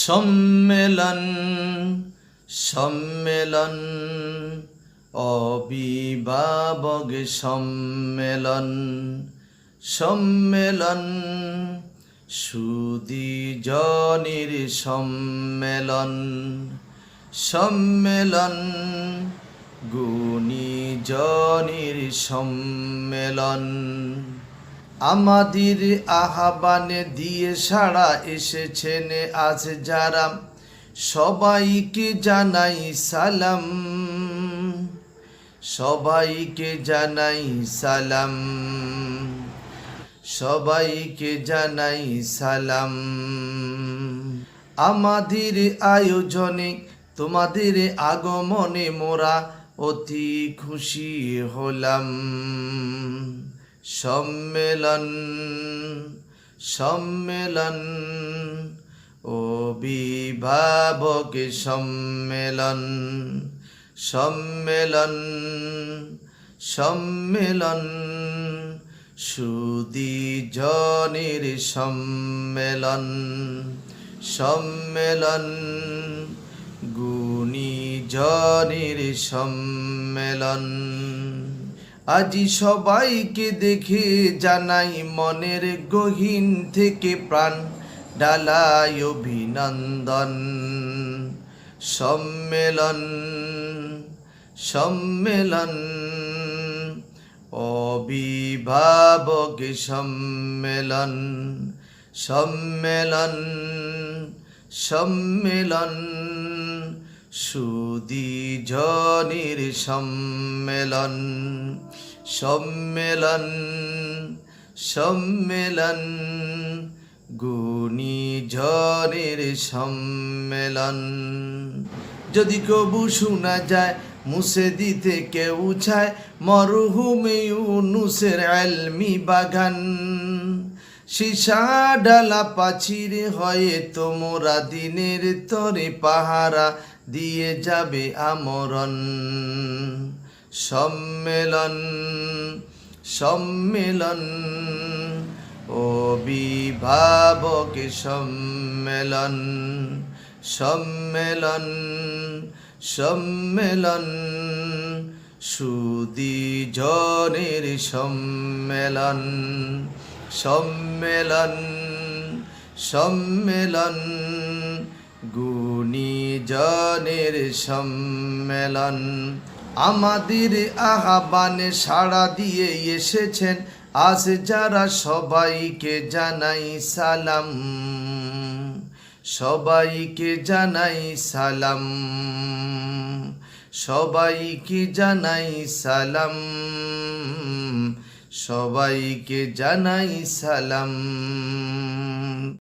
সম্মেলন সম্মেলন অভিভাবক সম্মেলন সম্মেলন সুধীজনের সম্মেলন সম্মেলন গুণীজনের সম্মেলন আমাদের আহ্বানে দিয়ে সাড়া এসেছেন আজ যারা সবাইকে জানাই সালাম সবাইকে জানাই সালাম সবাইকে জানাই সালাম আমাদের আয়োজনে তোমাদের আগমনে মোরা অতি খুশি হলাম সম্মেলন সম্মেলন অভিভাবক সম্মেলন সম্মেলন সম্মেলন সুধীজনের সম্মেলন সম্মেলন গুণীজনের সম্মেলন আজি সবাইকে দেখে জানাই মনের গহীন থেকে প্রাণ ডালাই অভিনন্দন সম্মেলন সম্মেলন অভিভাবক সম্মেলন সম্মেলন সম্মেলন সুধীজনের সম্মেলন সম্মেলন সম্মেলন গুণীজনের সম্মেলন যদি কবু শোনা যায় মুছে দিতে কেউ চায় মরহুম ইউনুসের ইলমি বাগান সীসা ডালা পাচির হয়ে তোমরা দিনের তরে পাহারা দিয়ে যাবে আমরণ সম্মেলন সম্মেলন অভিভাবক সম্মেলন সম্মেলন সম্মেলন সুধীজনের সম্মেলন সম্মেলন সম্মেলন গুণীজনের সম্মেলন আমাদের আহ্বানে সাড়া দিয়ে এসেছেন আজ যারা সবাইকে জানাই সালাম সবাইকে জানাই সালাম সবাইকে জানাই সালাম সবাইকে জানাই সালাম।